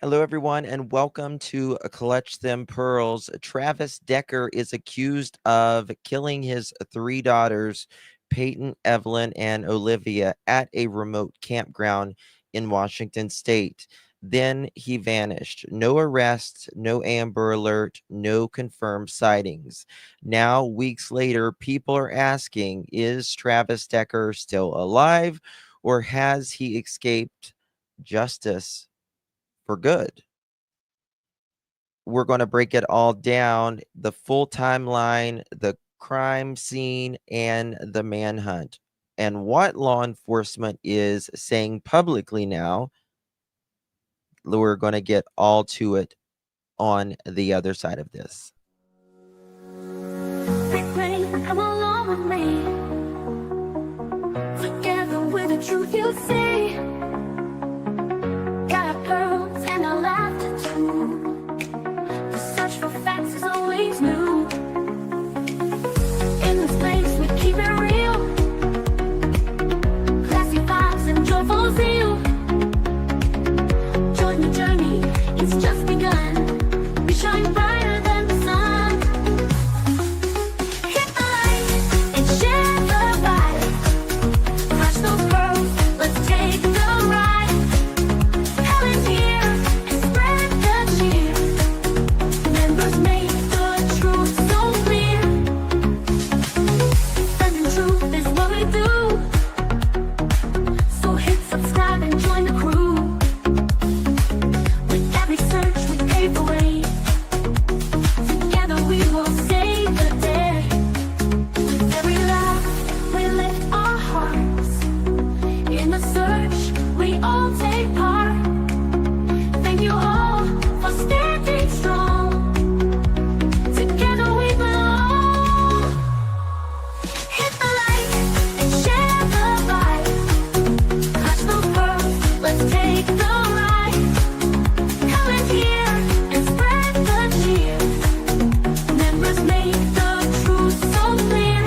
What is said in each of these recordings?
Hello, everyone, and welcome to Clutch Them Pearls. Travis Decker is accused of killing his three daughters, Peyton, Evelyn, and Olivia, at a remote campground in Washington State. Then he vanished. No arrest, no Amber Alert, no confirmed sightings. Now, weeks later, people are asking, is Travis Decker still alive, or has he escaped justice for good? We're going to break it all down, the full timeline, the crime scene, and the manhunt, and what law enforcement is saying publicly now. We're going to get all to it on the other side of this. Big rain, come along with me. Together with the truth you see. Got our pearls and our laughter too. The search for facts is always new. In this place we keep it real. Classy vibes and joyful zeal. Join the journey, it's just begun. We shine brighter than the sun. Hit the light and share the vibe. Crush those pearls, let's take the ride. Helen's here and spread the cheer. Members make the truth so clear. Spreading truth is what we do. So hit subscribe and join the crew. With every search we pave the way. Together we will save the day. With every laugh we lift our hearts. In the search we all take part. Thank you all for standing strong. Together we belong. Hit the light and share the vibe. Clutch those pearls, let's take the ride. Helen's here and spread the cheer. Members make the truth so clear.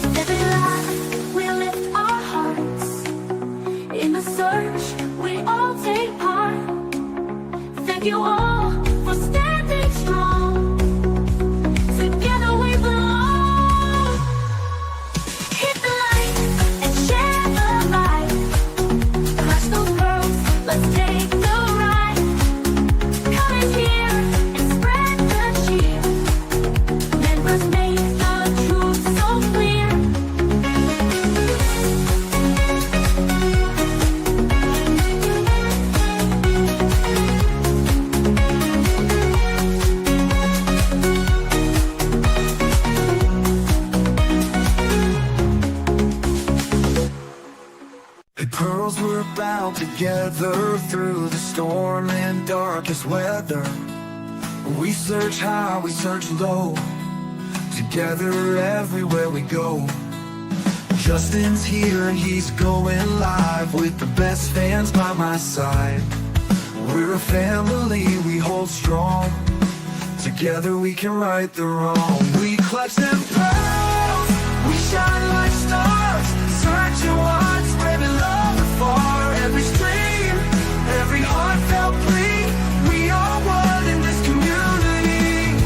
With every laugh we lift our hearts. In the search we all take part. Thank you all for standing strong. Together we belong. Hit the light and share the vibe. Clutch those pearls, let's take the ride. Come in here and spread the cheer. Members make the truth so clear. The pearls were bound together through the storm and darkest weather. We search high, we search low, together everywhere we go. Justin's here and he's going live with the best fans by my side. We're a family, we hold strong. Together we can right the wrong. We clutch them pearls, we shine like stars. Searching wide, spreading love afar. Every stream, every heartfelt plea. We are one in this community.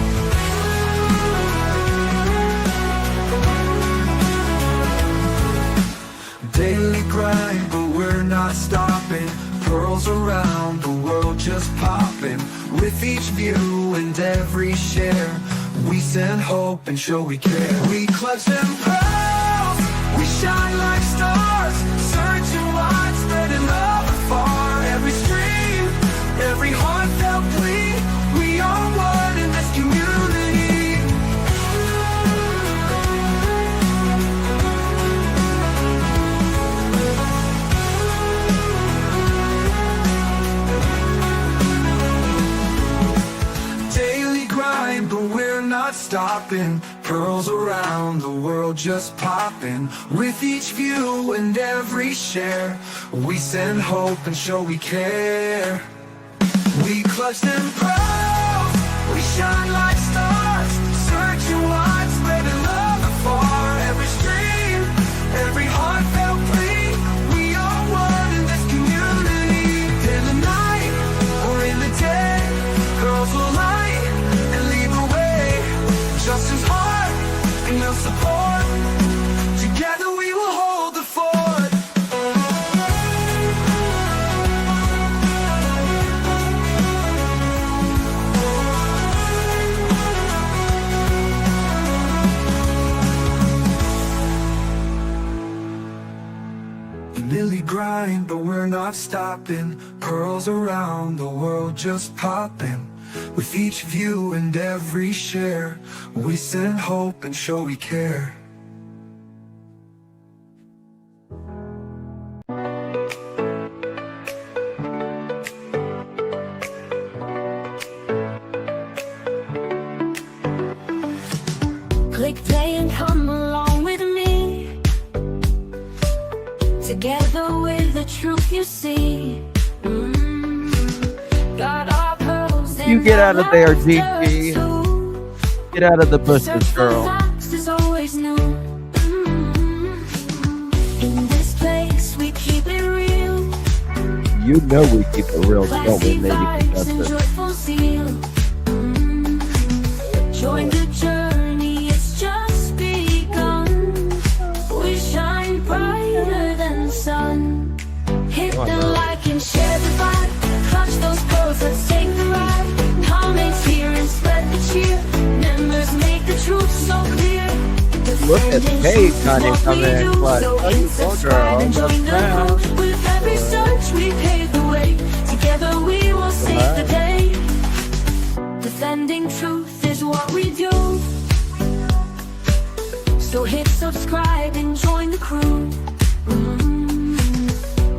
Daily grind, but we're not stopping. Pearls around the world just popping. With each view and every share, we send hope and show we care. We clutch them pearls, we shine like stars. Searching wide, spreading love afar. Every stream, every heartfelt plea. We are one in this community. Daily grind, but we're not stopping. Pearls around the world just popping. With each view and every share, we send hope and show we care. We clutch them pearls, we shine like stars, searching wide, spreading love afar. Every stream, every heartfelt plea, we are one in this community. In the night or in the day, girls will light and lead the way. Just as hard and they'll support. Together we will hold the fort. Lily grind, but we're not stopping. Pearls around the world just popping. With each view and every share, we send hope and show we care. Click play and come along with me. Together with the truth you see. Got our pearls You and get our out of there, laughter GG. too. Get out of the bushes, Search for girl. facts is always new. In this place we keep it real. You know we keep it real, don't we, Classy lady vibes and contestant? joyful zeal. Join the journey, it's just begun. We shine brighter than the sun. Hit Oh, the no. like and share the vibe. Clutch those pearls, let's take the ride. Comments here and spread the cheer. Members make the truth so clear. Look at Defending Paige, truth is honey, what coming we in do. clutch. So How you hit doing, subscribe and girl? join the Yes, ma'am. crew. With every search we pave the way. Together we will save the day. Defending truth is what we do. So hit subscribe and join the crew.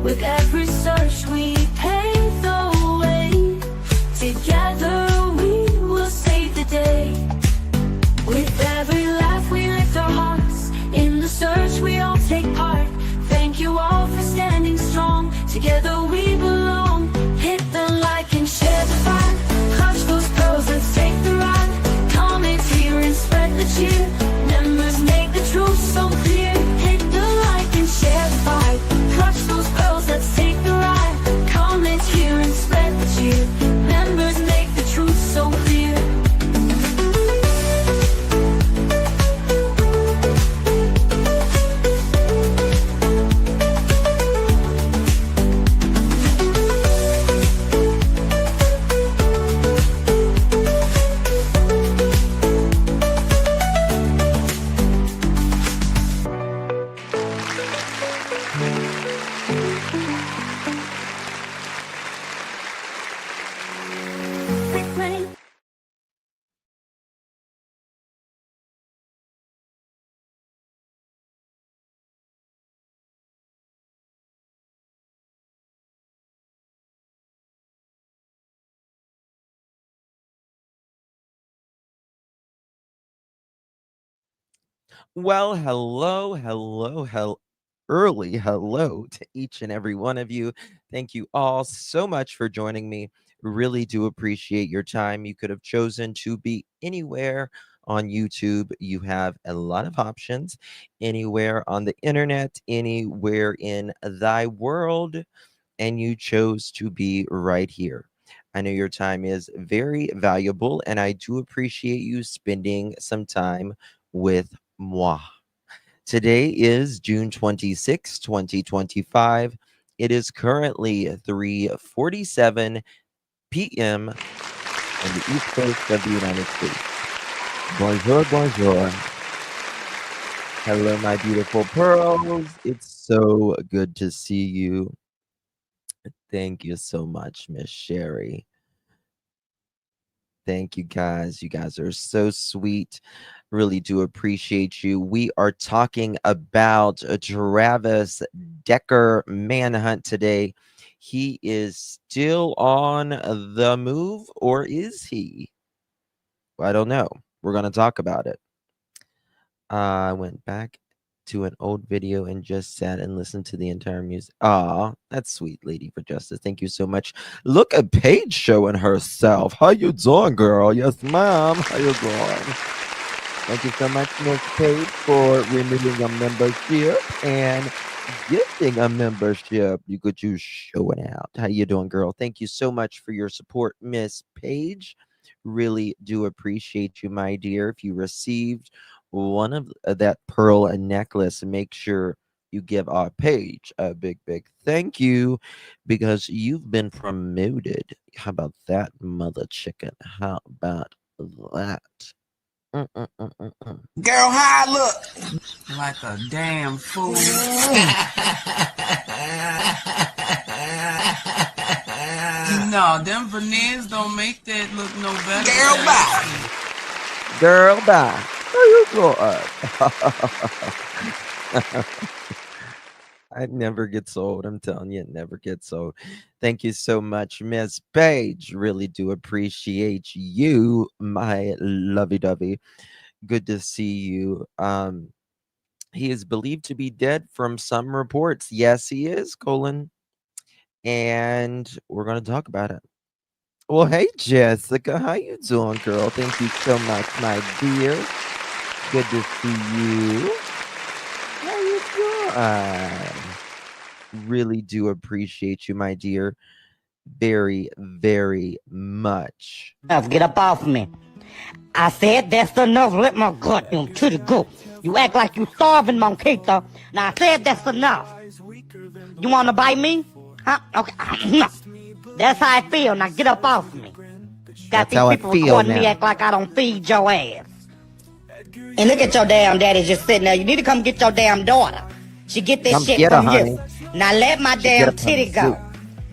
With every search we pave the way. Together we will save the day. With every laugh we lift our hearts. In the search we all take part. Thank you all for standing strong. Together we belong. Hit the like and share the vibe. Clutch those pearls, let's take the ride. Comment here and spread the cheer. Members make the truth so clear. Hit the like and share the vibe. Clutch those pearls, let's take the ride. Comment here and spread the cheer. Members make the truth so clear. Well, early hello to each and every one of you. Thank you all so much for joining me. Really do appreciate your time. You could have chosen to be anywhere on YouTube. You have a lot of options, anywhere on the internet, anywhere in thy world, and you chose to be right here. I know your time is very valuable, and I do appreciate you spending some time with moi. Today is June 26, 2025. It is currently 3:47 p.m. on the East Coast of the United States. Bonjour, bonjour. Hello, my beautiful pearls. It's so good to see you. Thank you so much, Miss Sherry. Thank you guys. You guys are so sweet. Really do appreciate you. We are talking about Travis Decker Manhunt today. He is still on the move, or is he? I don't know. We're going to talk about it. I went back to an old video and just sat and listened to the entire music. Ah, that's sweet, Lady for Justice. Thank you so much. Look at Paige showing herself. How you doing, girl? Yes, ma'am. How you doing? Thank you so much, Miss Paige, for renewing your membership and gifting a membership. You could choose showing out. How you doing, girl? Thank you so much for your support, Miss Paige. Really do appreciate you, my dear. If you received one of that pearl necklace, make sure you give our page a big, big thank you because you've been promoted. How about that, mother chicken? How about that? Girl, how I look? Like a damn fool. No, them veneers don't make that look no better. Girl, bye. How you doing? It never gets old. I'm telling you, it never gets old. Thank you so much, Miss Page. Really do appreciate you, my lovey-dovey. Good to see you. He is believed to be dead from some reports. Yes, he is, Colin. And we're going to talk about it. Well, hey, Jessica. How you doing, girl? Thank you so much, my dear. Good to see you. How you doing? Really do appreciate you, my dear. Very, very much. Get up off me. I said that's enough. Let my gut to the go. You act like you starving, Monquito. Now I said that's enough. You want to bite me? Huh? Okay. That's how I feel. Now get up off me. Got That's how I these people feel recording now. me act like I don't feed your ass. And look at your damn daddy just sitting there. You need to come get your damn daughter. She get this Come shit get her, from honey. you. Now let my She damn get her from titty you. go.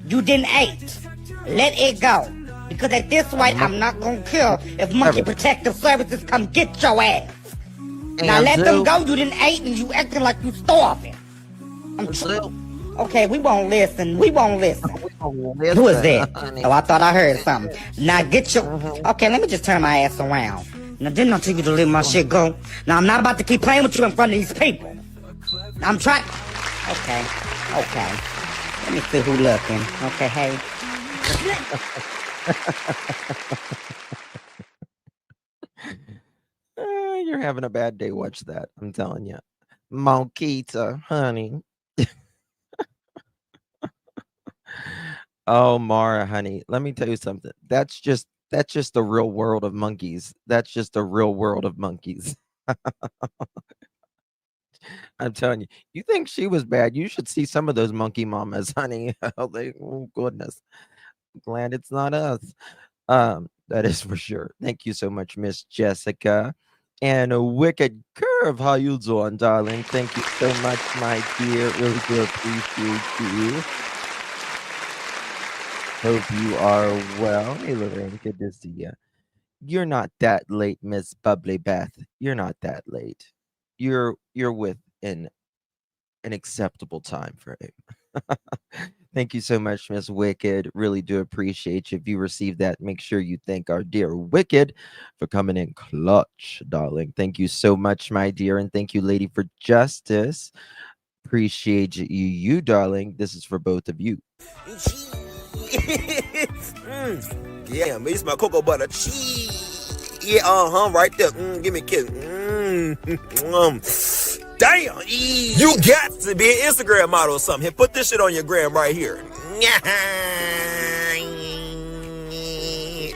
You didn't eat. Let it go. Because at this rate, I'm not gonna care if Monkey Protective Services come get your ass. Now let them go. You didn't eat and you acting like you starving. Okay, we won't listen. We won't listen. Who is that? Oh, I thought I heard something. Now get your... Okay, let me just turn my ass around. Now, didn't I tell you to let my shit go? Now, I'm not about to keep playing with you in front of these people. I'm trying... Okay. Let me see who looking. Okay, hey. You're having a bad day. Watch that. I'm telling you. Monquita, honey. Oh, Mara, honey. Let me tell you something. That's just the real world of monkeys. That's just the real world of monkeys. I'm telling you. You think she was bad? You should see some of those monkey mamas, honey. Oh goodness. Glad it's not us. That is for sure. Thank you so much, Miss Jessica. And a wicked curve. How you doing, darling? Thank you so much, my dear. Really do appreciate you. Hope you are well. Hey, Lorraine, good to see you. You're not that late, Miss Bubbly Beth. You're not that late. You're within an acceptable time frame. Thank you so much, Miss Wicked. Really do appreciate you. If you received that, make sure you thank our dear Wicked for coming in clutch, darling. Thank you so much, my dear. And thank you, Lady for Justice. Appreciate you, darling. This is for both of you. Yeah, me my cocoa butter cheese. Yeah, right there. Give me a kiss. Damn, you got to be an Instagram model or something. Here, put this shit on your gram right here.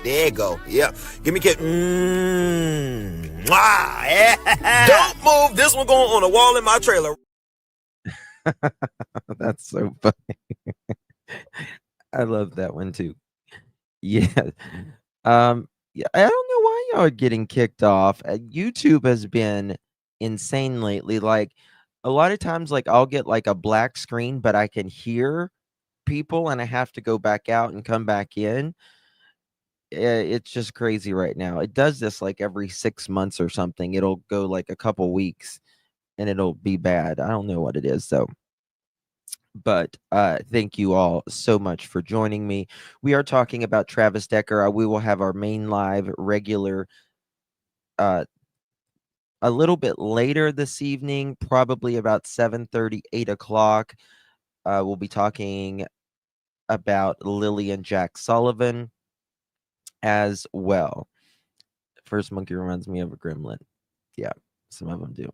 There you go. Yeah, give me a kiss. Don't move. This one going on the wall in my trailer. That's so funny. I love that one too. Yeah. Yeah, I don't know why y'all are getting kicked off. YouTube has been insane lately. Like a lot of times, like I'll get like a black screen, but I can hear people and I have to go back out and come back in. It's just crazy right now. It does this like every 6 months or something. It'll go like a couple weeks and it'll be bad. I don't know what it is. So but thank you all so much for joining me. We are talking about Travis Decker. We will have our main live regular a little bit later this evening, probably about 7:30, 8 o'clock, we'll be talking about Lily and Jack Sullivan as well. First monkey reminds me of a gremlin. Yeah, some of them do.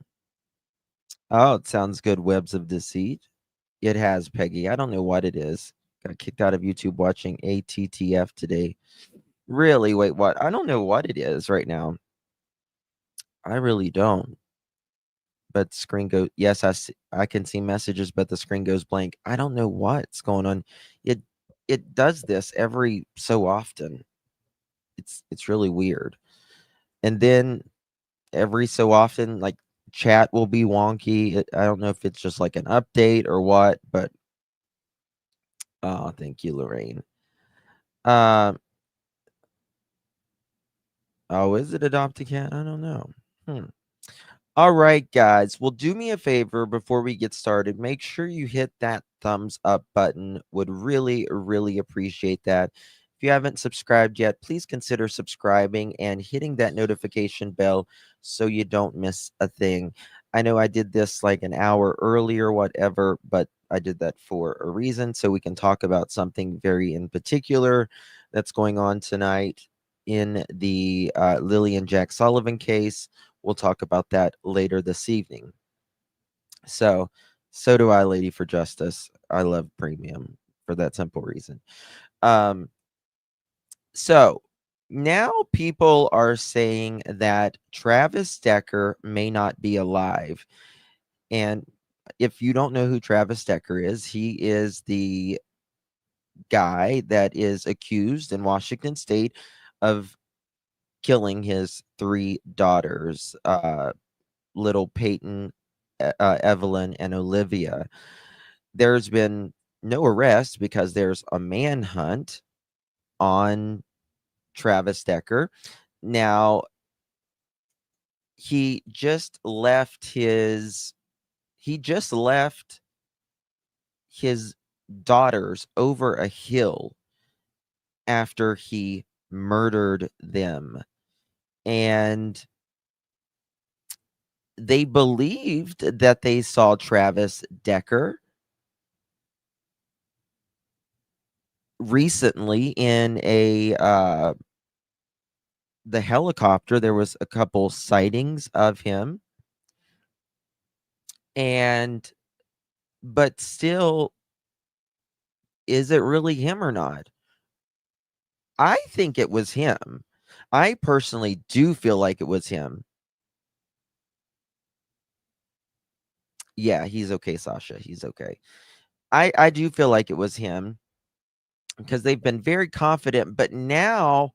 Oh, it sounds good. Webs of Deceit. It has, Peggy. I don't know what it is. Got kicked out of YouTube watching ATTF today. Really? Wait, what? I don't know what it is right now. I really don't. But screen go. Yes, I can see messages, but the screen goes blank. I don't know what's going on. It does this every so often. It's really weird. And then every so often, like chat will be wonky. I don't know if it's just like an update or what, but oh, thank you, Lorraine. Oh, is it Adopt a Cat? I don't know. All right, guys. Well, do me a favor before we get started. Make sure you hit that thumbs up button. Would really, really appreciate that. If you haven't subscribed yet, please consider subscribing and hitting that notification bell so you don't miss a thing. I know I did this like an hour earlier, whatever, but I did that for a reason so we can talk about something very in particular that's going on tonight in the Lily and Jack Sullivan case. We'll talk about that later this evening. So do I, Lady for Justice. I love premium for that simple reason. So now people are saying that Travis Decker may not be alive. And if you don't know who Travis Decker is, he is the guy that is accused in Washington State of killing his 3 daughters, little Peyton, Evelyn, and Olivia. There's been no arrest because there's a manhunt on Travis Decker. Now, he just left his daughters over a hill after he murdered them. And they believed that they saw Travis Decker recently in the helicopter. There was a couple sightings of him, but still, is it really him or not? I think it was him. I personally do feel like it was him. Yeah, he's okay, Sasha. He's okay. I do feel like it was him because they've been very confident, but now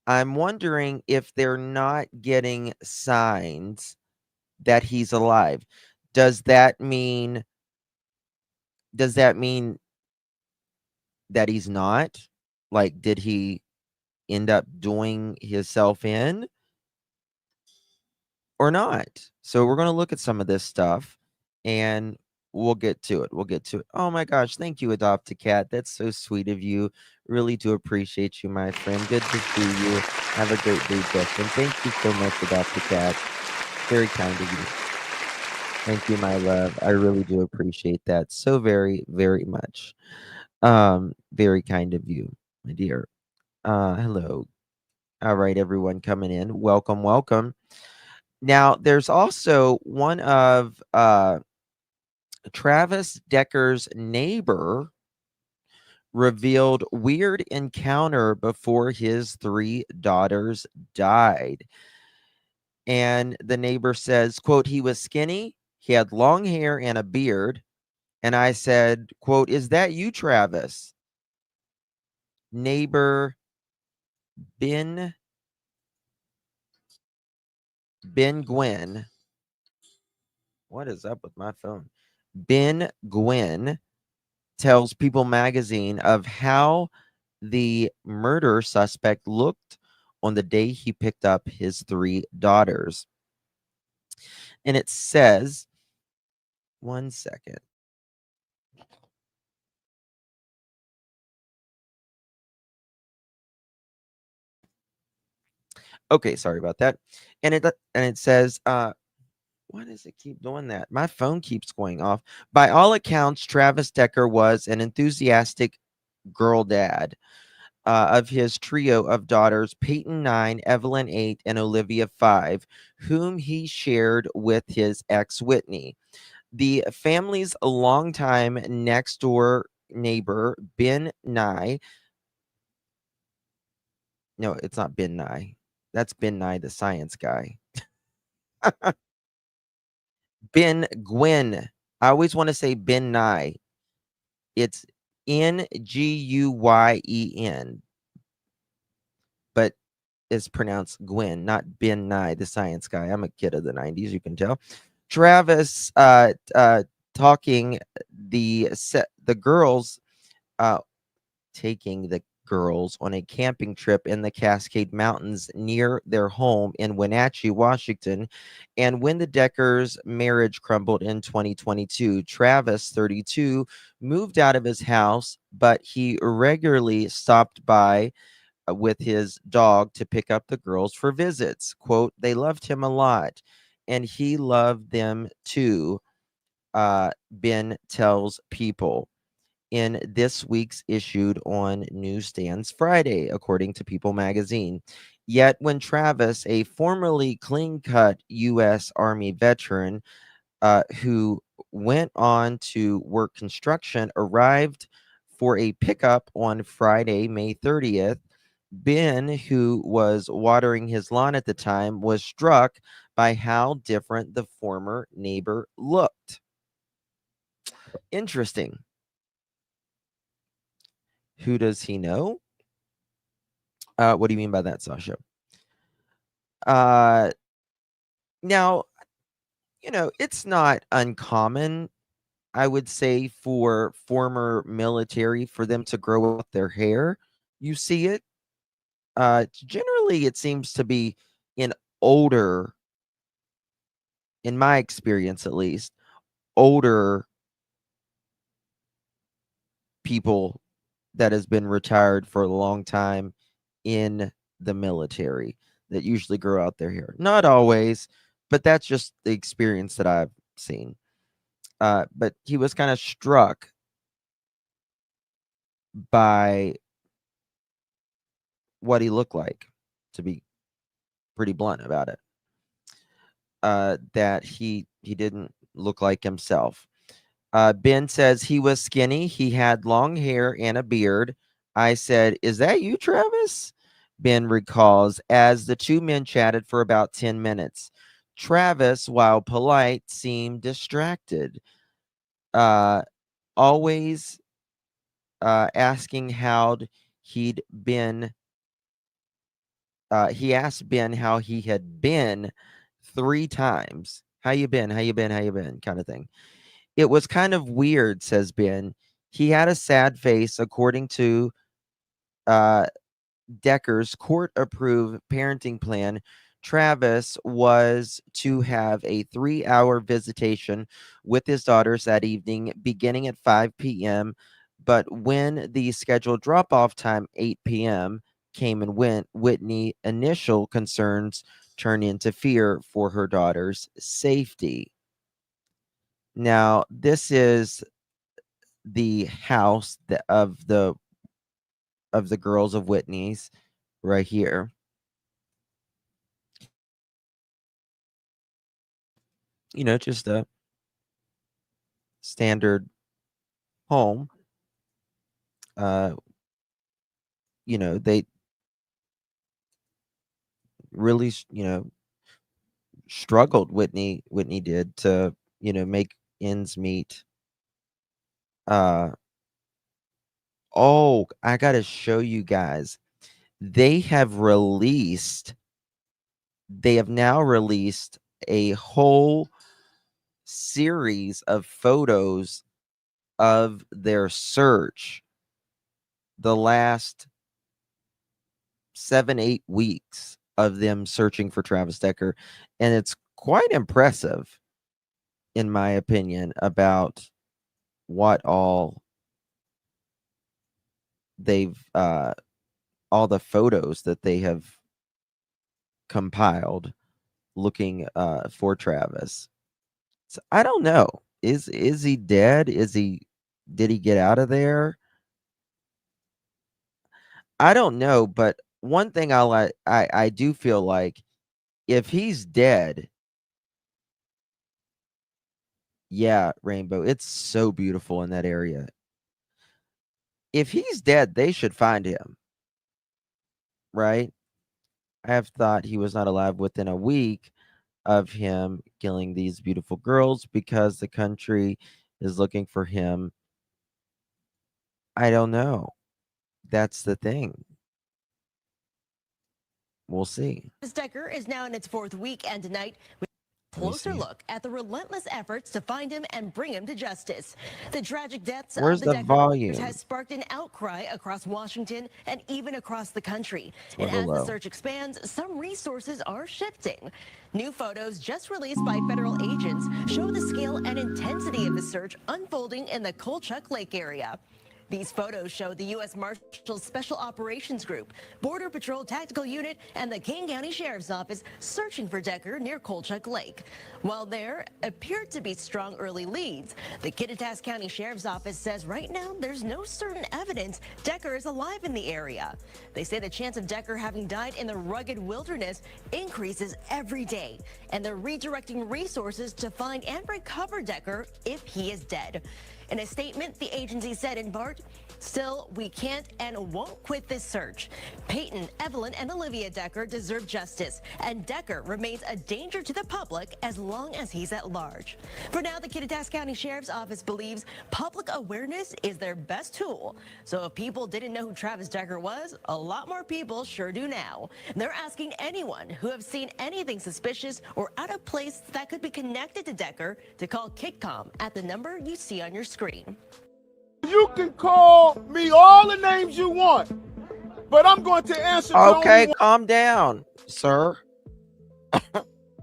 I'm wondering if they're not getting signs that he's alive. Does that mean that he's not? Like, did he end up doing himself in or not? So we're going to look at some of this stuff and we'll get to it. We'll get to it. Oh my gosh. Thank you, Adopt a Cat. That's so sweet of you. Really do appreciate you, my friend. Good to see you. Have a great day, Justin. Thank you so much, Adopt a Cat. Very kind of you. Thank you, my love. I really do appreciate that so very, very much. Very kind of you, my dear. Hello. All right, everyone coming in. Welcome, welcome. Now, there's also one of Travis Decker's neighbor revealed weird encounter before his 3 daughters died. And the neighbor says, quote, he was skinny, he had long hair and a beard. And I said, quote, is that you, Travis? Neighbor Ben Gwynn. What is up with my phone? Ben Gwynn tells People magazine of how the murder suspect looked on the day he picked up his 3 daughters. And it says, one second. Okay, sorry about that. And it says, why does it keep doing that? My phone keeps going off. By all accounts, Travis Decker was an enthusiastic girl dad of his trio of daughters, Peyton 9, Evelyn 8, and Olivia 5, whom he shared with his ex Whitney. The family's longtime next door neighbor, Ben Nye. No, it's not Ben Nye. That's Ben Nye, the science guy. Ben Gwyn. I always want to say Ben Nye. It's Nguyen, but it's pronounced Gwen, not Ben Nye, the science guy. I'm a kid of the 90s, you can tell. Travis talking the girls taking the girls on a camping trip in the Cascade Mountains near their home in Wenatchee, Washington. And when the Deckers' marriage crumbled in 2022, Travis, 32, moved out of his house, but he regularly stopped by with his dog to pick up the girls for visits. Quote, they loved him a lot, and he loved them too, Ben tells People in this week's issued on newsstands Friday, according to People magazine. Yet when Travis, a formerly clean-cut U.S. Army veteran who went on to work construction, arrived for a pickup on Friday, May 30th, Ben, who was watering his lawn at the time, was struck by how different the former neighbor looked. Interesting. Who does he know? What do you mean by that, Sasha? Now, it's not uncommon, I would say, for former military for them to grow out their hair. You see it. Generally, it seems to be in older, in my experience at least, older people that has been retired for a long time in the military that usually grow out their hair. Not always, but that's just the experience that I've seen. But he was kind of struck by what he looked like, to be pretty blunt about it. That he didn't look like himself. Ben says he was skinny. He had long hair and a beard. I said, "Is that you, Travis?" Ben recalls as the two men chatted for about 10 minutes. Travis, while polite, seemed distracted, always asking how he'd been. He asked Ben how he had been 3 times. How you been? How you been? How you been? Kind of thing. It was kind of weird, says Ben. He had a sad face, according to Decker's court-approved parenting plan. Travis was to have a 3-hour visitation with his daughters that evening, beginning at 5 p.m. But when the scheduled drop-off time, 8 p.m., came and went, Whitney initial concerns turned into fear for her daughter's safety. Now, this is the house of the girls of Whitney's right here. Just a standard home. They really, struggled. Whitney did to, make ends meet. Oh, I gotta show you guys. They have now released a whole series of photos of their search the last 7-8 weeks of them searching for Travis Decker, and it's quite impressive, in my opinion, about what all they've all the photos that they have compiled looking for Travis. So I don't know. Is he dead? Did he get out of there? I don't know, but one thing I do feel like if he's dead, yeah, Rainbow, it's so beautiful in that area. If he's dead, they should find him. Right? I have thought he was not alive within a week of him killing these beautiful girls because the country is looking for him. I don't know. That's the thing. We'll see. Decker is now in its fourth week, and tonight we closer look at the relentless efforts to find him and bring him to justice. The tragic deaths Where's of the the volume? has sparked an outcry across Washington and even across the country. A And as little the low. search expands, some resources are shifting. New photos just released by federal agents show the scale and intensity of the search unfolding in the Kolchak Lake area. These photos show the U.S. Marshals Special Operations Group, Border Patrol Tactical Unit, and the King County Sheriff's Office searching for Decker near Kolchak Lake. While there appeared to be strong early leads, the Kittitas County Sheriff's Office says right now there's no certain evidence Decker is alive in the area. They say the chance of Decker having died in the rugged wilderness increases every day, and they're redirecting resources to find and recover Decker if he is dead. In a statement, the agency said in part, "Still, we can't and won't quit this search. Peyton, Evelyn, and Olivia Decker deserve justice, and Decker remains a danger to the public as long as he's at large." For now, the Kittitas County Sheriff's Office believes public awareness is their best tool. So if people didn't know who Travis Decker was, a lot more people sure do now. They're asking anyone who have seen anything suspicious or out of place that could be connected to Decker to call KitCom at the number you see on your screen. You can call me all the names you want, but I'm going to answer. Okay, calm down, sir.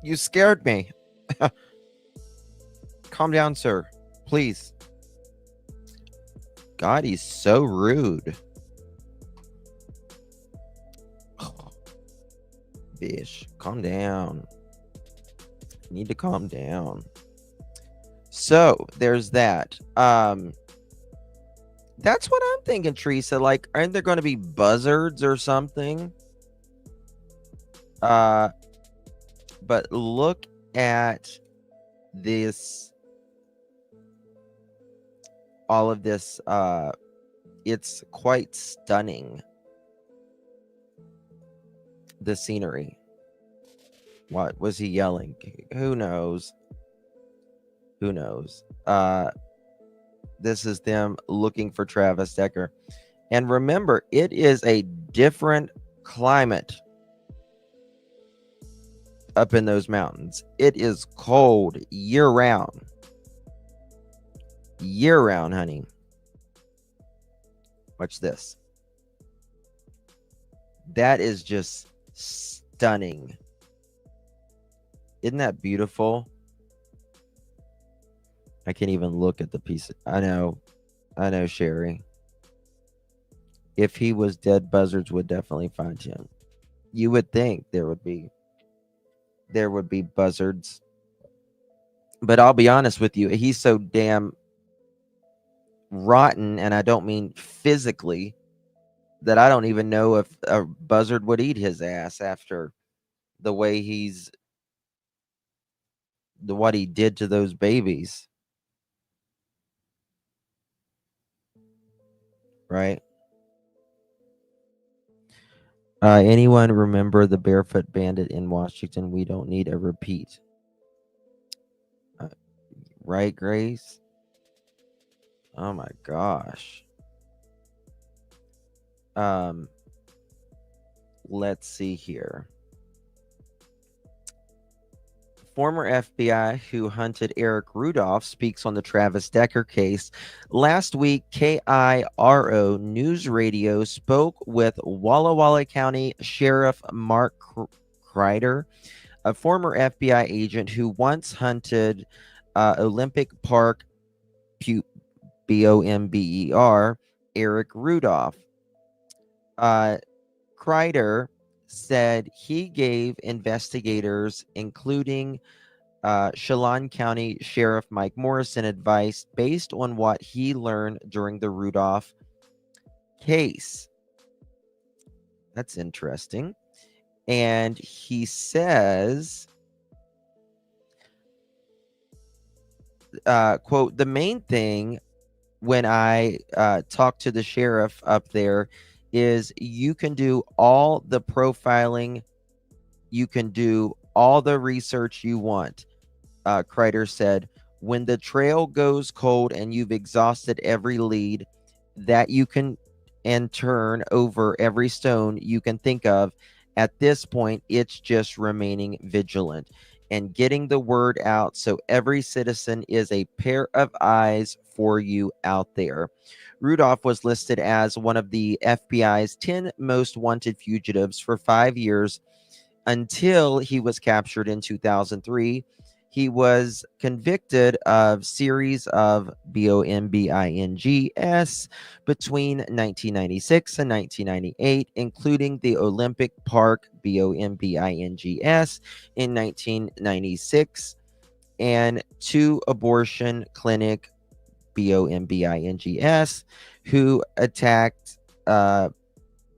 You scared me. Calm down, sir. Please. God, he's so rude. Bish, calm down. You need to calm down. So there's that. That's what I'm thinking, Teresa. Like, aren't there going to be buzzards or something? But look at this. All of this. It's quite stunning. The scenery. What was he yelling? Who knows? Who knows? This is them looking for Travis Decker. And remember, it is a different climate up in those mountains. It is cold year round. Year round, honey. Watch this. That is just stunning. Isn't that beautiful? I can't even look at the piece. I know, Sherry. If he was dead, buzzards would definitely find him. You would think there would be buzzards. But I'll be honest with you, he's so damn rotten, and I don't mean physically, that I don't even know if a buzzard would eat his ass after the way what he did to those babies. Right? Anyone remember the Barefoot Bandit in Washington? We don't need a repeat. Right, Grace? Oh my gosh. Let's see here. Former FBI who hunted Eric Rudolph speaks on the Travis Decker case. Last week, KIRO News Radio spoke with Walla Walla County Sheriff Mark Kreider, a former FBI agent who once hunted Olympic Park Bomber Eric Rudolph. Kreider said he gave investigators, including Chelan County Sheriff Mike Morrison, advice based on what he learned during the Rudolph case. That's interesting. And he says, quote, the main thing when I talk to the sheriff up there is you can do all the profiling, you can do all the research you want. Kreider said, when the trail goes cold and you've exhausted every lead that you can and turn over every stone you can think of, at this point, it's just remaining vigilant and getting the word out so every citizen is a pair of eyes for you out there. Rudolph was listed as one of the FBI's 10 most wanted fugitives for 5 years until he was captured in 2003. He was convicted of series of bombings between 1996 and 1998, including the Olympic Park bombings in 1996 and 2 abortion clinic bombings who attacked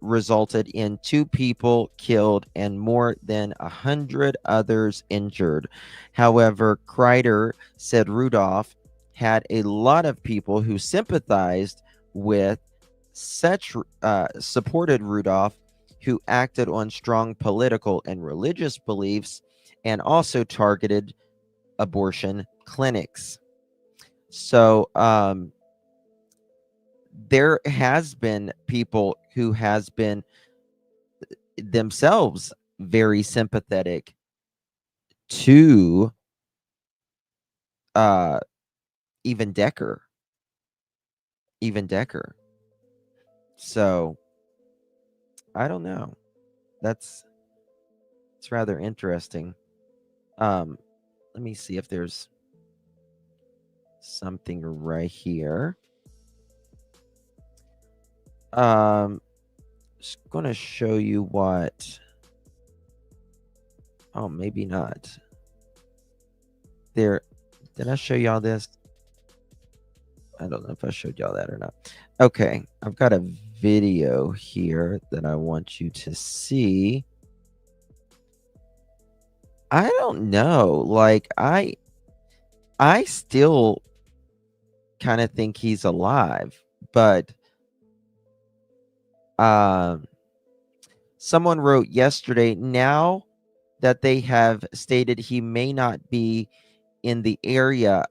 resulted in 2 people killed and more than 100 others injured. However, Kreider said Rudolph had a lot of people who sympathized with supported Rudolph, who acted on strong political and religious beliefs and also targeted abortion clinics. So, there has been people who has been themselves very sympathetic to even DECKER. So I don't know. It's rather interesting. Let me see if there's something right here. Just gonna show you what. Oh, maybe not. There, did I show y'all this? I don't know if I showed y'all that or not. Okay, I've got a video here that I want you to see. I don't know. Like, I still kind of think he's alive, but someone wrote yesterday, now that they have stated he may not be in the area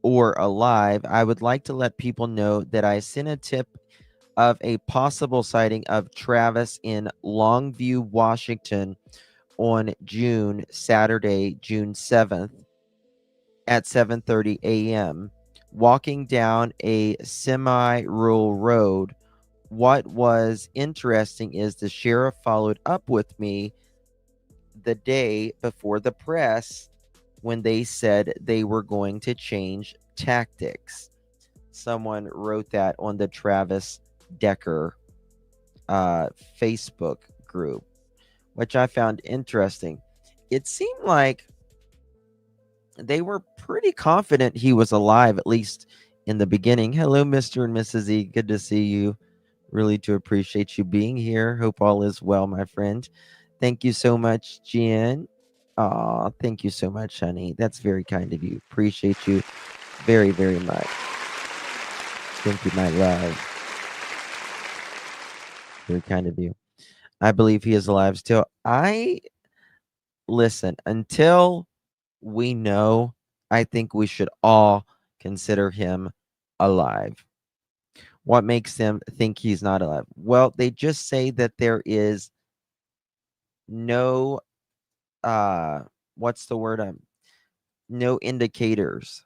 or alive, I would like to let people know that I sent a tip of a possible sighting of Travis in Longview, Washington on Saturday, June 7th at 7:30 a.m. walking down a semi-rural road. What was interesting is the sheriff followed up with me the day before the press when they said they were going to change tactics. Someone wrote that on the Travis DECKER Facebook group, which I found interesting. It seemed like they were pretty confident he was alive, at least in the beginning. Hello, Mr. and Mrs. E. Good to see you. Really do appreciate you being here. Hope all is well, my friend. Thank you so much, Jen. Aw, thank you so much, honey. That's very kind of you. Appreciate you very, very much. Thank you, my love. Very kind of you. I believe he is alive still. Listen, until we know, I think we should all consider him alive. What makes them think he's not alive? Well, they just say that there is no, what's the word? No indicators.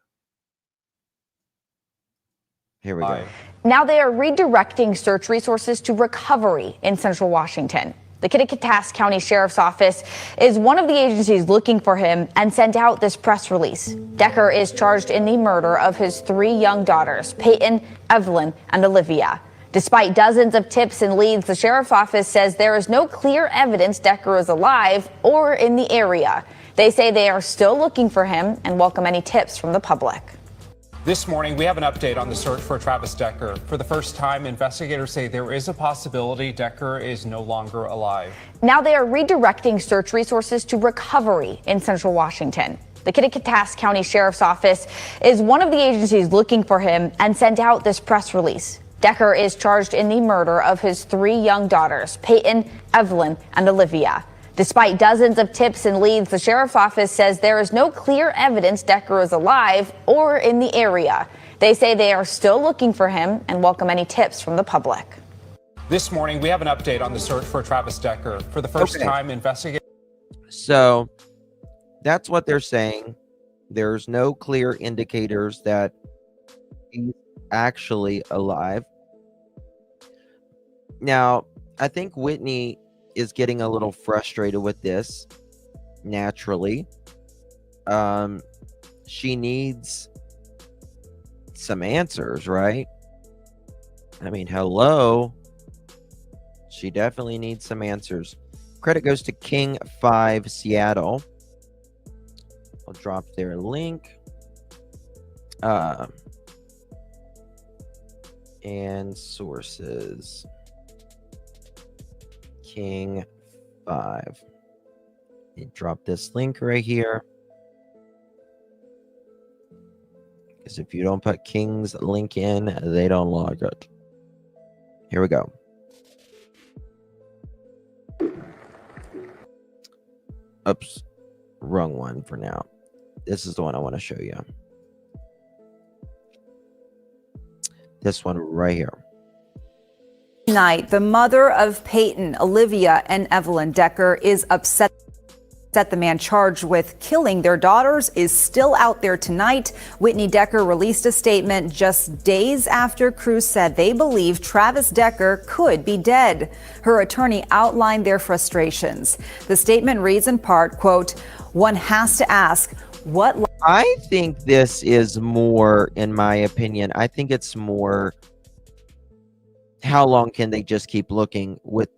Here we go. Now they are redirecting search resources to recovery in Central Washington. The Kittitas County Sheriff's Office is one of the agencies looking for him and sent out this press release. DECKER is charged in the murder of his 3 young daughters, Peyton, Evelyn, and Olivia. Despite dozens of tips and leads, the sheriff's office says there is no clear evidence Decker is alive or in the area. They say they are still looking for him and welcome any tips from the public. This morning, we have an update on the search for Travis Decker. For the first time, investigators say there is a possibility Decker is no longer alive. Now they are redirecting search resources to recovery in central Washington. The Kittitas County Sheriff's Office is one of the agencies looking for him and sent out this press release. Decker is charged in the murder of his 3 young daughters, Peyton, Evelyn, and Olivia. Despite dozens of tips and leads, the sheriff's office says there is no clear evidence Decker is alive or in the area. They say they are still looking for him and welcome any tips from the public. This morning, we have an update on the search for Travis Decker. For the first time, investigators. So that's what they're saying. There's no clear indicators that he's actually alive. Now, I think Whitney is getting a little frustrated with this, naturally. She needs some answers, right? I mean, hello. She definitely needs some answers. Credit goes to King 5 Seattle. I'll drop their link. And sources. King 5. You drop this link right here. Because if you don't put King's link in, they don't log it. Here we go. Oops. Wrong one for now. This is the one I want to show you. This one right here. Tonight, the mother of Peyton, Olivia, and Evelyn Decker is upset that the man charged with killing their daughters is still out there tonight. Whitney Decker released a statement just days after crews said they believe Travis Decker could be dead. Her attorney outlined their frustrations. The statement reads in part, quote, "One has to ask, what..." I think this is more, in my opinion, I think it's more, how long can they just keep looking with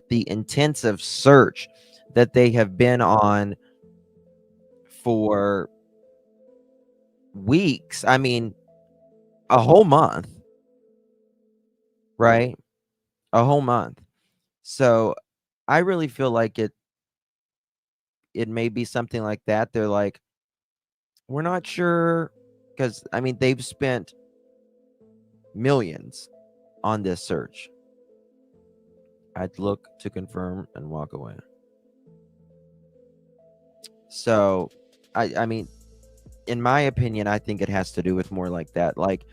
the intensive search that they have been on for weeks? I mean, a whole month, right? A whole month. So I really feel like it may be something like that. They're like, we're not sure, because I mean, they've spent millions on this search. I'd look to confirm and walk away. So I mean, in my opinion, I think it has to do with more like that. Like,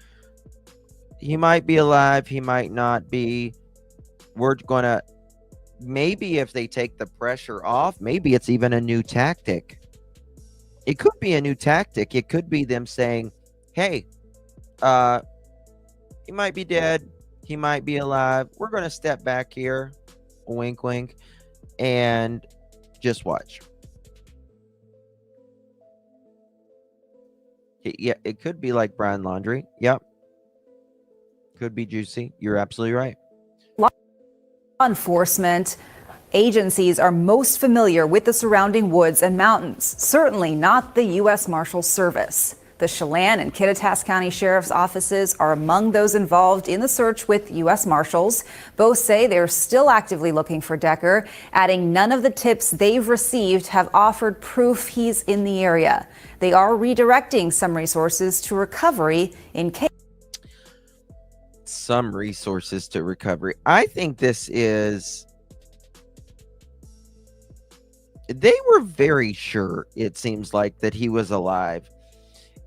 he might be alive, he might not be. We're gonna, maybe if they take the pressure off, maybe it's even a new tactic. It could be a new tactic. It could be them saying, hey, he might be dead, he might be alive, we're gonna step back here, wink wink, and just watch. Yeah, it could be like Brian Laundrie. Yep. Could be juicy. You're absolutely right. Law enforcement agencies are most familiar with the surrounding woods and mountains, certainly not the U.S. Marshals Service. The Chelan and Kittitas County Sheriff's offices are among those involved in the search with U.S. Marshals. Both say they're still actively looking for Decker, adding none of the tips they've received have offered proof he's in the area. They are redirecting some resources to recovery in case. Some resources to recovery. I think this is. They were very sure, it seems like, that he was alive.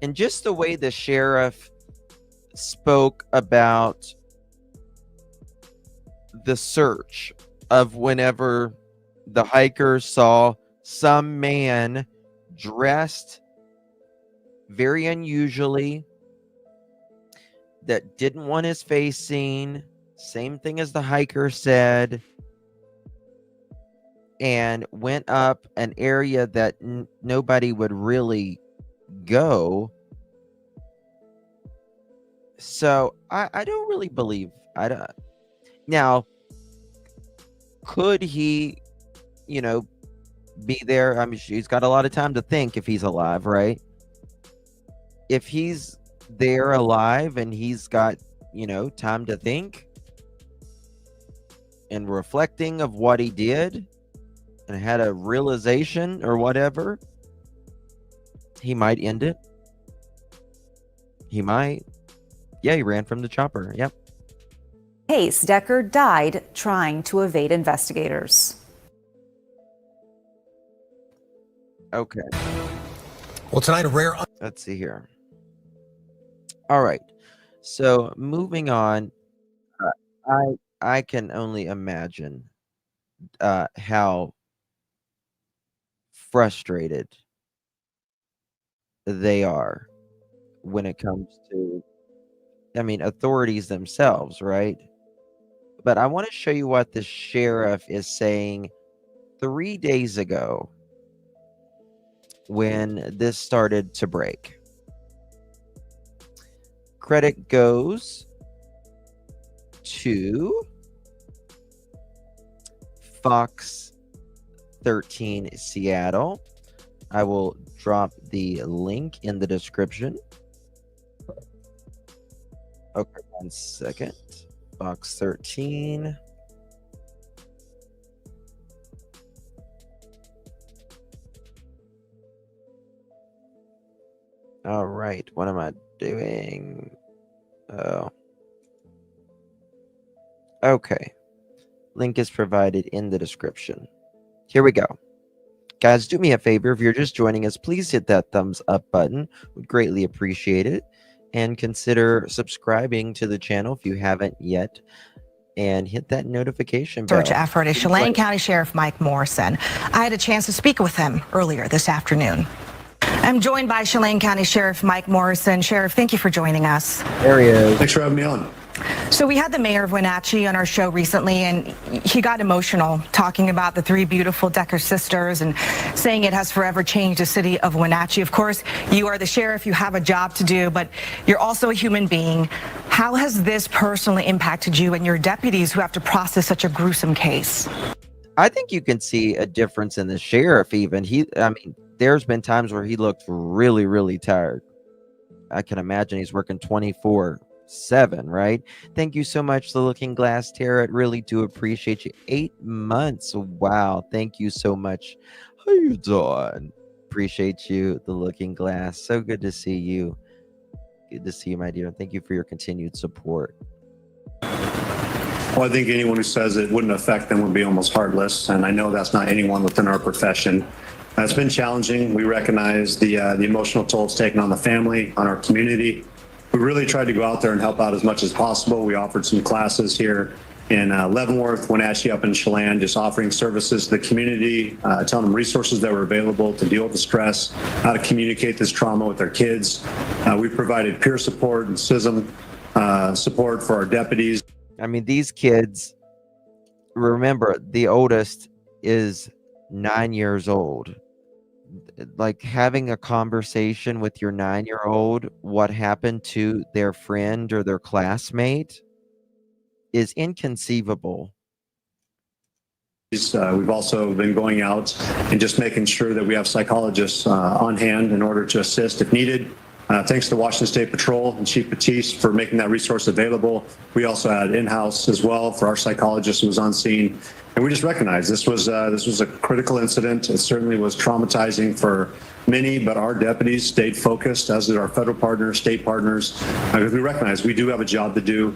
And just the way the sheriff spoke about the search of whenever the hikers saw some man dressed very unusually that didn't want his face seen, same thing as the hiker said, and went up an area that nobody would really go. So I don't really believe, Now, could he, you know, be there? I mean, he's got a lot of time to think if he's alive, right? If he's there alive and he's got, you know, time to think and reflecting of what he did and had a realization or whatever, he might end it. He might. Yeah, he ran from the chopper. Yep. Case, Decker died trying to evade investigators. Okay. Well, tonight, a rare. Let's see here. All right. So moving on, I can only imagine how frustrated they are when it comes to, I mean, authorities themselves, right? But I want to show you what the sheriff is saying 3 days ago when this started to break. Credit goes to Fox 13 Seattle. I will drop the link in the description. Okay, 1 second. Fox 13. All right, what am I doing? Oh. Okay. Link is provided in the description. Here we go. Guys, do me a favor. If you're just joining us, please hit that thumbs up button. We'd greatly appreciate it. And consider subscribing to the channel if you haven't yet. And hit that notification bell. Search effort is Chelan County Sheriff Mike Morrison. I had a chance to speak with him earlier this afternoon. I'm joined by Chelan County Sheriff Mike Morrison. Sheriff, thank you for joining us. There he is. Thanks for having me on. So we had the mayor of Wenatchee on our show recently, and he got emotional talking about the 3 beautiful Decker sisters and saying it has forever changed the city of Wenatchee. Of course, you are the sheriff, you have a job to do, but you're also a human being. How has this personally impacted you and your deputies who have to process such a gruesome case? I think you can see a difference in the sheriff even. I mean, there's been times where he looked really, really tired. I can imagine he's working 24/7, right? Thank you so much, The Looking Glass Tarot. Really do appreciate you. 8 months. Wow. Thank you so much. How you doing? Appreciate you, The Looking Glass. So good to see you. Good to see you, my dear. Thank you for your continued support. Well, I think anyone who says it wouldn't affect them would be almost heartless, and I know that's not anyone within our profession. It's been challenging. We recognize the emotional toll it's taken on the family, on our community. We really tried to go out there and help out as much as possible. We offered some classes here in Leavenworth, Wenatchee, up in Chelan, just offering services to the community, telling them resources that were available to deal with the stress, how to communicate this trauma with their kids. We provided peer support and CISM support for our deputies. I mean, these kids, remember, the oldest is 9 years old. Like having a conversation with your 9-year-old, what happened to their friend or their classmate is inconceivable. We've also been going out and just making sure that we have psychologists on hand in order to assist if needed. Thanks to Washington State Patrol and Chief Batiste for making that resource available. We also had in-house as well for our psychologist who was on scene. And we just recognize this was a critical incident. It certainly was traumatizing for many, but our deputies stayed focused, as did our federal partners, state partners. Because we recognize we do have a job to do.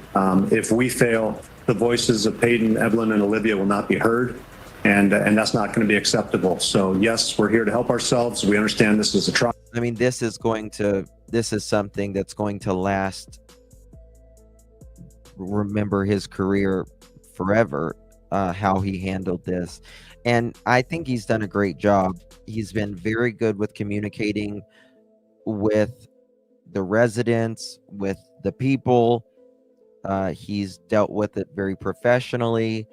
If we fail, the voices of Peyton, Evelyn, and Olivia will not be heard. And that's not going to be acceptable. So yes, we're here to help ourselves. We understand this is a trauma. I mean, this is something that's going to last. Remember his career forever, how he handled this. And I think he's done a great job. He's been very good with communicating with the residents, with the people. He's dealt with it very professionally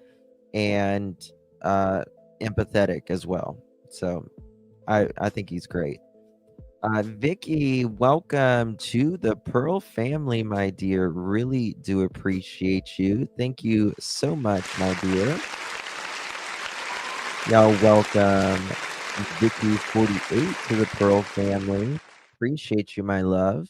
and empathetic as well. So I think he's great. Vicky, welcome to the Pearl family, my dear. Really do appreciate you. Thank you so much, my dear. Y'all welcome Vicky 48 to the Pearl family. Appreciate you, my love.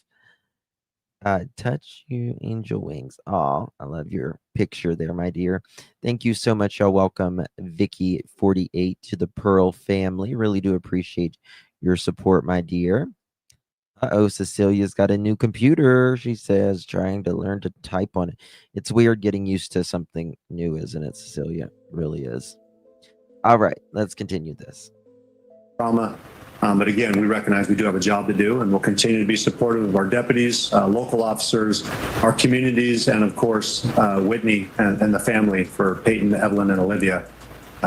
Touch you, angel wings. Oh, I love your picture there, my dear. Thank you so much. Y'all welcome Vicky 48 to the Pearl family. Really do appreciate your support, my dear. Uh-oh, Cecilia's got a new computer, she says, trying to learn to type on it. It's weird getting used to something new, isn't it, Cecilia? It really is. All right, let's continue this. Trauma. But again, we recognize we do have a job to do, and we'll continue to be supportive of our deputies, local officers, our communities, and of course, Whitney and the family for Peyton, Evelyn, and Olivia.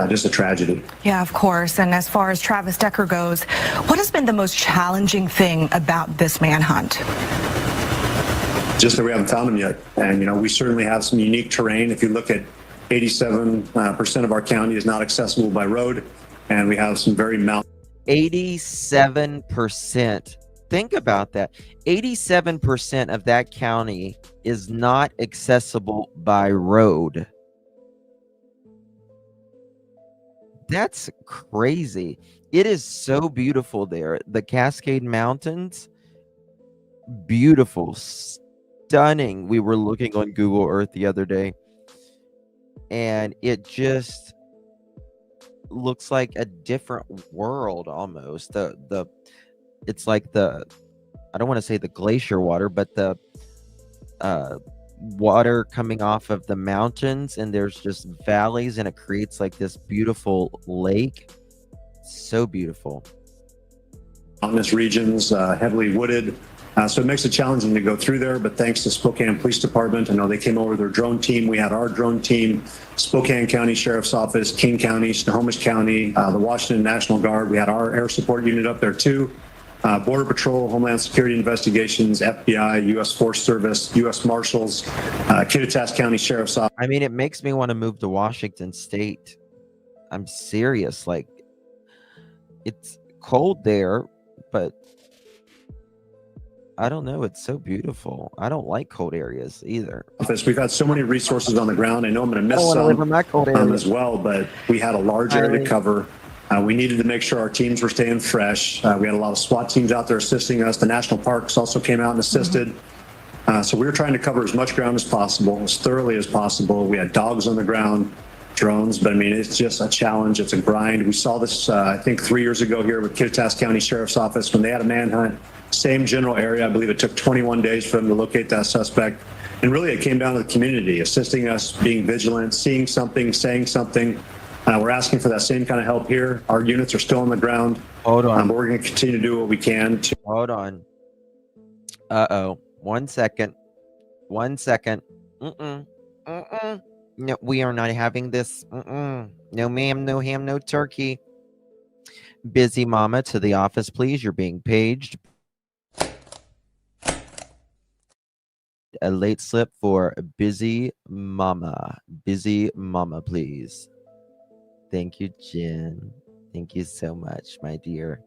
Just a tragedy. Yeah, of course. And as far as Travis Decker goes, what has been the most challenging thing about this manhunt? Just that we haven't found him yet. And, you know, we certainly have some unique terrain. If you look at 87% of our county is not accessible by road, and we have some very mountain. 87%. Think about that. 87% of that county is not accessible by road. That's crazy. It is so beautiful there. The Cascade Mountains, beautiful, stunning. We were looking on Google Earth the other day, and it just looks like a different world almost. It's like the, I don't want to say the glacier water, but the water coming off of the mountains, and there's just valleys, and it creates like this beautiful lake. So beautiful. Mountainous regions, heavily wooded. So it makes it challenging to go through there, but thanks to Spokane Police Department, I know they came over with their drone team. We had our drone team, Spokane County Sheriff's Office, King County, Snohomish County, the Washington National Guard. We had our air support unit up there too. Border Patrol, Homeland Security Investigations, FBI, U.S. Forest Service, U.S. Marshals, Kittitas County Sheriff's Office. I mean, it makes me want to move to Washington State. I'm serious. Like, it's cold there, but I don't know. It's so beautiful. I don't like cold areas either. We've had so many resources on the ground. I know I'm going to miss some as well, but we had a large area to cover. We needed to make sure our teams were staying fresh. We had a lot of SWAT teams out there assisting us. The national parks also came out and assisted. So we were trying to cover as much ground as possible, as thoroughly as possible. We had dogs on the ground, drones, but I mean, it's just a challenge. It's a grind. We saw this, I think, 3 years ago here with Kittitas County Sheriff's Office when they had a manhunt. Same general area. I believe it took 21 days for them to locate that suspect. And really, it came down to the community assisting us, being vigilant, seeing something, saying something. We're asking for that same kind of help here. Our units are still on the ground. Hold on. But we're going to continue to do what we can. Hold on. Uh-oh. 1 second. 1 second. No, we are not having this. No, ma'am, no ham, no turkey. Busy mama, to the office, please. You're being paged. A late slip for busy mama. Busy mama, please. Thank you, Jen. Thank you so much, my dear.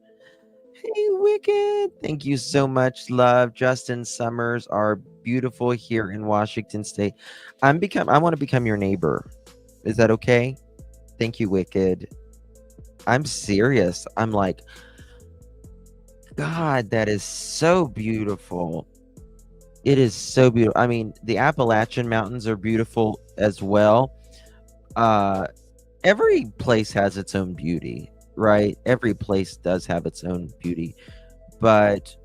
Hey, Wicked. Thank you so much, love. Justin Summers are beautiful here in Washington State. I want to become your neighbor. Is that okay? Thank you, Wicked. I'm serious. I'm like, God, that is so beautiful. It is so beautiful. I mean, the Appalachian Mountains are beautiful as well. Every place has its own beauty, right? Every place does have its own beauty, but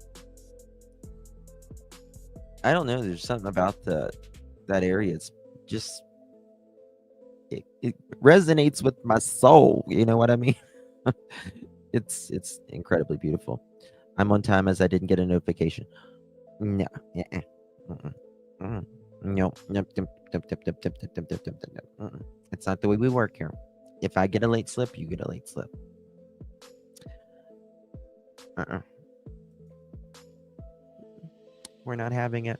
I don't know. There's something about that area. It's just it resonates with my soul. You know what I mean? It's incredibly beautiful. I'm on time as I didn't get a notification. No, no, it's not the way we work here. If I get a late slip, you get a late slip. We're not having it.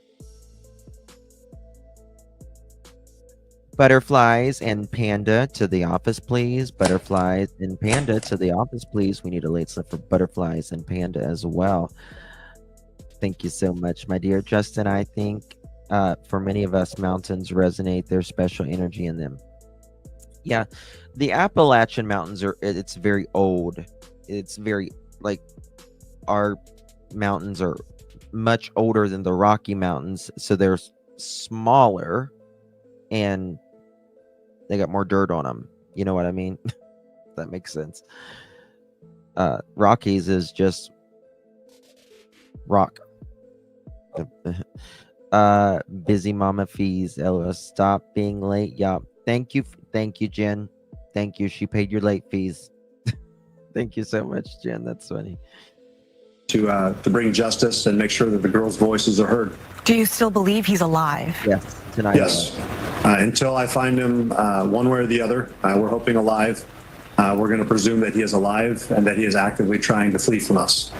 Butterflies and Panda to the office, please. Butterflies and Panda to the office, please. We need a late slip for Butterflies and Panda as well. Thank you so much, my dear Justin. I think for many of us, mountains resonate. There's special energy in them. Yeah, the Appalachian Mountains it's very old. It's very, like, our mountains are much older than the Rocky Mountains, so they're smaller and they got more dirt on them. You know what I mean? That makes sense. Rockies is just rock. Busy Mama Fees. LOS, stop being late. Yeah. Thank you, Jen. Thank you. She paid your late fees. Thank you so much, Jen. That's funny. To bring justice and make sure that the girls' voices are heard. Do you still believe he's alive? Yes, tonight. Yes. Until I find him one way or the other, we're hoping alive. We're going to presume that he is alive and that he is actively trying to flee from us.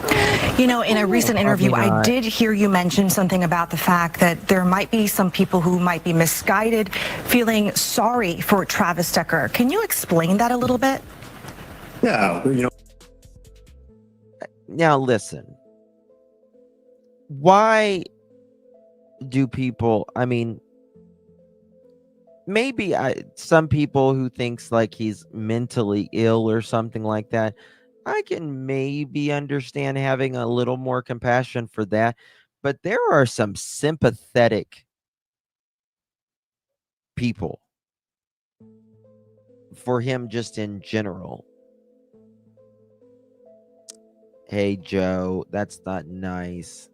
You know, in a recent interview, I did hear you mention something about the fact that there might be some people who might be misguided, feeling sorry for Travis Decker. Can you explain that a little bit? Yeah, you know. Now listen. Why do people, I mean, maybe some people who thinks like he's mentally ill or something like that, I can maybe understand having a little more compassion for that. But there are some sympathetic people for him just in general. Hey, Joe, that's not nice.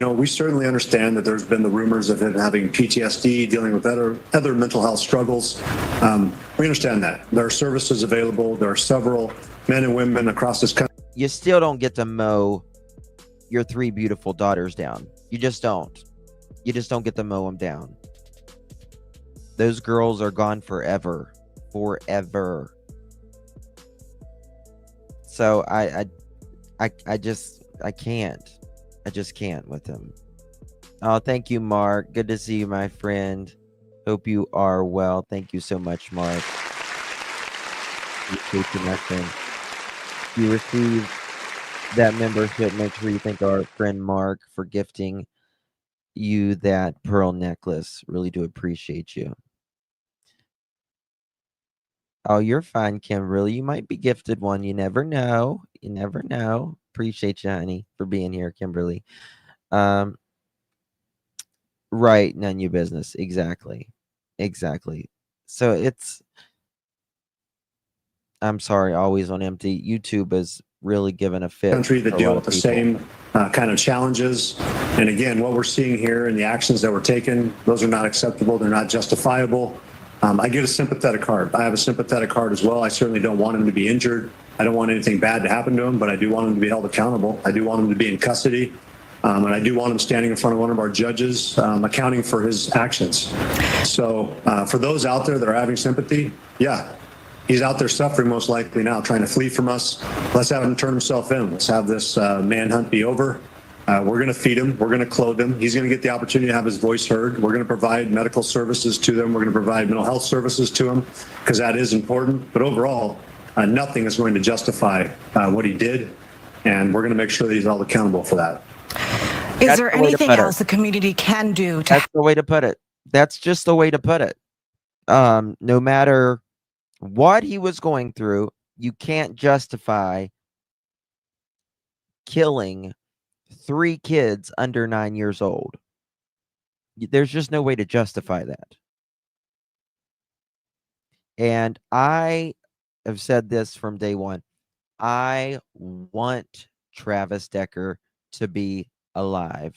You know, we certainly understand that there's been the rumors of him having PTSD, dealing with other mental health struggles. We understand that. There are services available. There are several men and women across this country. You still don't get to mow your 3 beautiful daughters down. You just don't. You just don't get to mow them down. Those girls are gone forever. Forever. So I can't. I just can't with him. Oh, thank you, Mark. Good to see you, my friend. Hope you are well. Thank you so much, Mark. Appreciate you, my friend. If you receive that membership, make sure you thank our friend Mark for gifting you that pearl necklace. Really do appreciate you. Oh, you're fine, Kimberly. You might be gifted one. You never know. You never know. Appreciate you, honey, for being here, Kimberly. Right, none your business. Exactly. So it's, I'm sorry, always on empty. YouTube is really given a fit. Country that deal with the same kind of challenges. And again, what we're seeing here and the actions that were taken, those are not acceptable. They're not justifiable. I get a sympathetic heart. I have a sympathetic heart as well. I certainly don't want him to be injured. I don't want anything bad to happen to him, but I do want him to be held accountable. I do want him to be in custody. And I do want him standing in front of one of our judges, accounting for his actions. So for those out there that are having sympathy, yeah, he's out there suffering most likely now, trying to flee from us. Let's have him turn himself in. Let's have this manhunt be over. We're going to feed him. We're going to clothe him. He's going to get the opportunity to have his voice heard. We're going to provide medical services to them. We're going to provide mental health services to him because that is important. But overall, nothing is going to justify what he did. And we're going to make sure that he's held accountable for that. Is there anything else the community can do to... That's the way to put it. That's just the way to put it. No matter what he was going through, you can't justify killing 3 kids under 9 years old. There's just no way to justify that. And I have said this from day one. I want Travis Decker to be alive.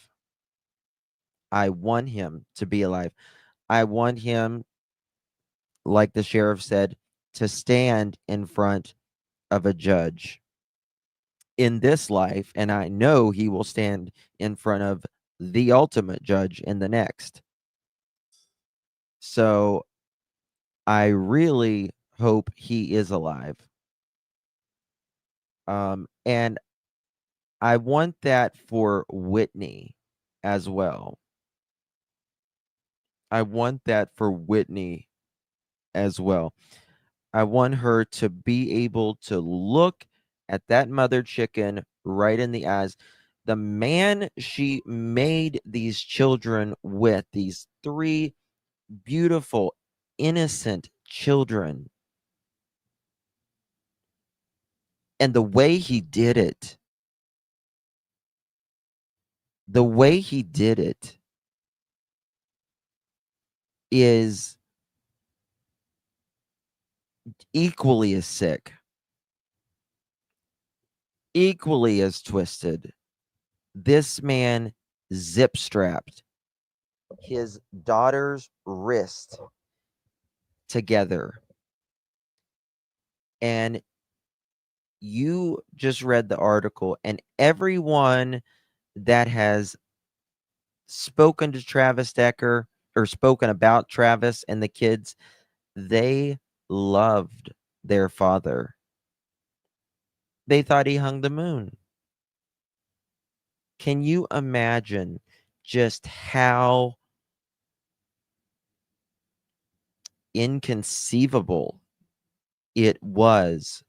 I want him to be alive. I want him, like the sheriff said, to stand in front of a judge in this life, and I know he will stand in front of the ultimate judge in the next. So I really hope he is alive. And I want that for Whitney as well. I want that for Whitney as well. I want her to be able to look at that mother chicken right in the eyes. The man she made these children with, these 3 beautiful, innocent children, and the way he did it, is equally as sick, equally as twisted. This man zip strapped his daughter's wrist together. And you just read the article, and everyone that has spoken to Travis Decker or spoken about Travis and the kids, they loved their father. They thought he hung the moon. Can you imagine just how inconceivable it was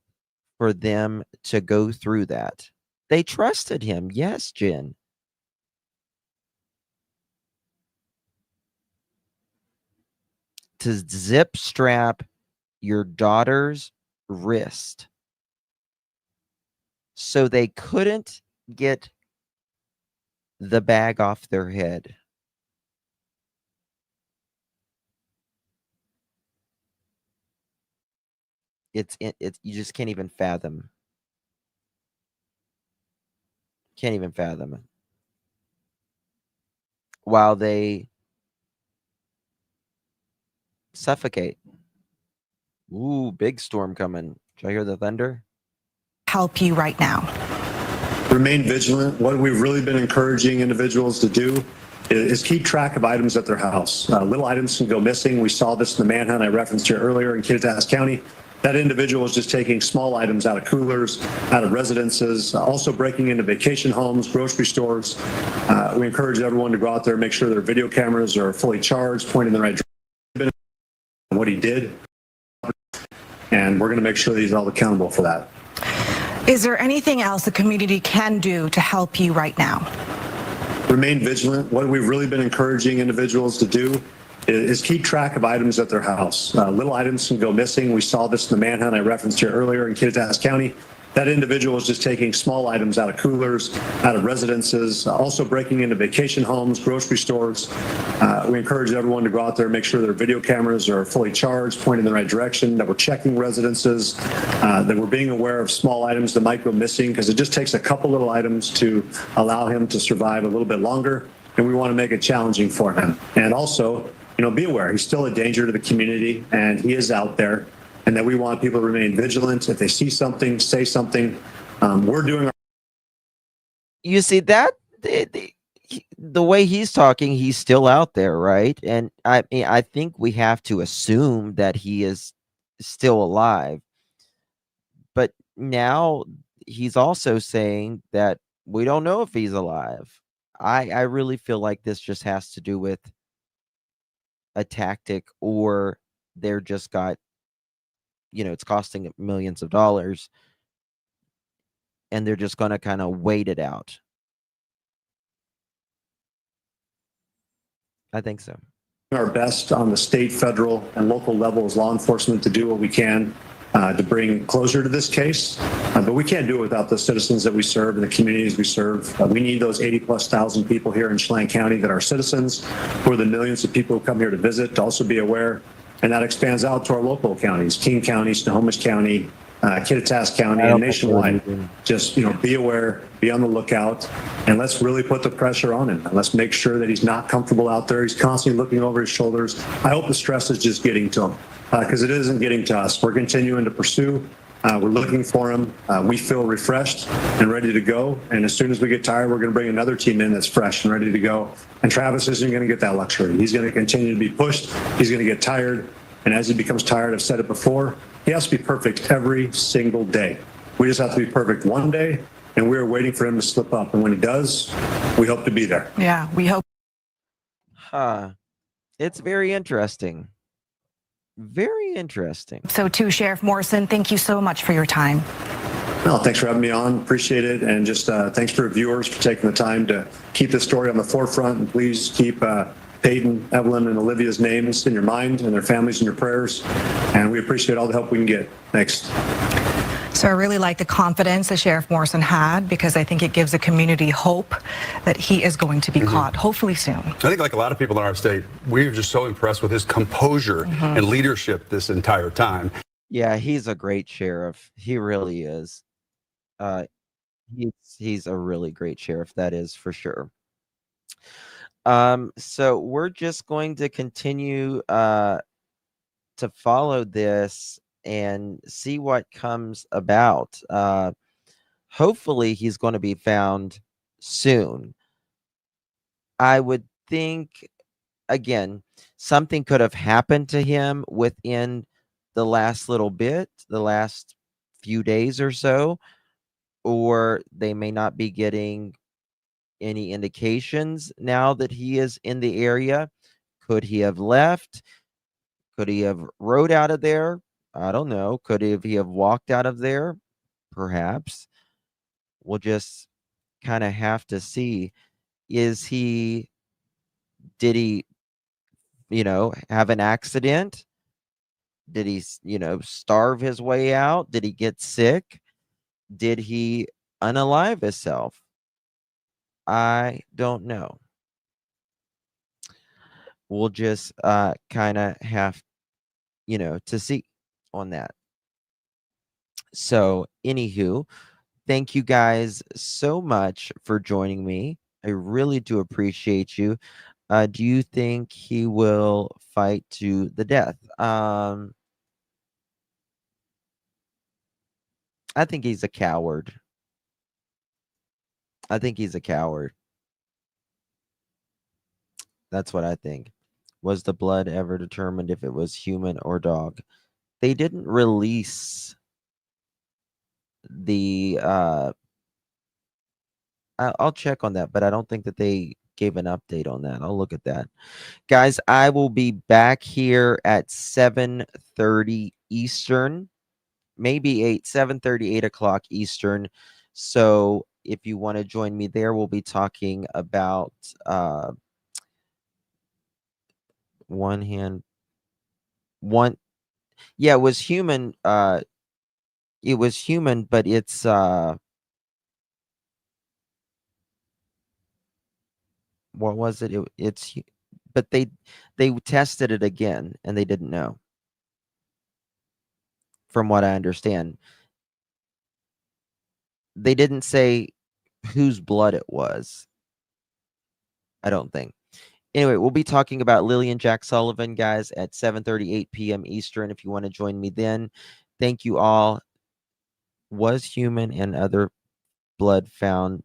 for them to go through that? They trusted him. Yes, Jen. To zip strap your daughter's wrist so they couldn't get the bag off their head. It's you just can't even fathom. Can't even fathom it. While they suffocate. Ooh, big storm coming. Did I hear the thunder? Help you right now. Remain vigilant. What we've really been encouraging individuals to do is keep track of items at their house. Little items can go missing. We saw this in the manhunt I referenced here earlier in Kittitas County. That individual was just taking small items out of coolers, out of residences, also breaking into vacation homes, grocery stores. We encourage everyone to go out there and make sure their video cameras are fully charged, pointing in the right direction. What he did. And we're going to make sure that he's held accountable for that. Is there anything else the community can do to help you right now? Remain vigilant. What we've really been encouraging individuals to do is keep track of items at their house. Little items can go missing. We saw this in the manhunt I referenced here earlier in Kittitas County. That individual was just taking small items out of coolers, out of residences, also breaking into vacation homes, grocery stores. We encourage everyone to go out there and make sure their video cameras are fully charged, pointing in the right direction, that we're checking residences, that we're being aware of small items that might go missing, because it just takes a couple little items to allow him to survive a little bit longer, and we want to make it challenging for him. And also, be aware, he's still a danger to the community, and he is out there. And that we want people to remain vigilant. If they see something, say something. We're doing our. You see that the way he's talking, he's still out there, right? And I mean, I think we have to assume that he is still alive. But now he's also saying that we don't know if he's alive. I really feel like this just has to do with a tactic, or they're just got, it's costing millions of dollars, and they're just going to kind of wait it out. I think so. Our best on the state, federal, and local levels, law enforcement, to do what we can to bring closure to this case. But we can't do it without the citizens that we serve and the communities we serve. We need those 80,000+ people here in Chelan County that are citizens, for the millions of people who come here to visit, to also be aware. And that expands out to our local counties, King County, Snohomish County, Kittitas County, and nationwide. Just, be aware, be on the lookout, and let's really put the pressure on him. And let's make sure that he's not comfortable out there. He's constantly looking over his shoulders. I hope the stress is just getting to him, because it isn't getting to us. We're continuing to pursue. We're looking for him. We feel refreshed and ready to go. And as soon as we get tired, we're going to bring another team in that's fresh and ready to go. And Travis isn't going to get that luxury. He's going to continue to be pushed. He's going to get tired. And as he becomes tired, I've said it before, he has to be perfect every single day. We just have to be perfect one day, and we're waiting for him to slip up. And when he does, we hope to be there. Yeah, we hope. It's very interesting. Very interesting. So to Sheriff Morrison, thank you so much for your time. No, thanks for having me on. Appreciate it. And just thanks for viewers for taking the time to keep this story on the forefront. And please keep Peyton, Evelyn, and Olivia's names in your mind and their families in your prayers. And we appreciate all the help we can get. Thanks. So I really like the confidence that Sheriff Morrison had, because I think it gives the community hope that he is going to be caught, hopefully soon. I think like a lot of people in our state, we're just so impressed with his composure and leadership this entire time. Yeah, he's a great sheriff. He really is. He's a really great sheriff, that is for sure. So we're just going to continue to follow this and see what comes about. Hopefully he's going to be found soon. I would think, again, something could have happened to him within the last little bit, the last few days or so, or they may not be getting any indications now that he is in the area. Could he have left? Could he have rode out of there? I don't know. Could he have walked out of there? Perhaps. We'll just kind of have to see. Did he, have an accident? Did he, starve his way out? Did he get sick? Did he unalive himself? I don't know. We'll just kind of have, to see on that. So, anywho, thank you guys so much for joining me. I really do appreciate you. Do you think he will fight to the death? I think he's a coward. I think he's a coward. That's what I think. Was the blood ever determined if it was human or dog? They didn't release the I'll check on that, but I don't think that they gave an update on that. I'll look at that. Guys, I will be back here at 7:30 Eastern, maybe 7:30, 8 o'clock Eastern. So if you want to join me there, we'll be talking about it was human. It was human, but it's what was it? But they tested it again and they didn't know. From what I understand, they didn't say whose blood it was. I don't think. Anyway, we'll be talking about Lillian Jack Sullivan, guys, at 7:38 p.m. Eastern. If you want to join me then, thank you all. Was human and other blood found?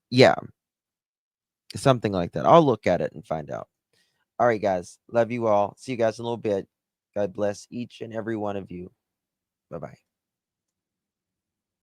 Yeah, something like that. I'll look at it and find out. All right, guys. Love you all. See you guys in a little bit. God bless each and every one of you. Bye-bye.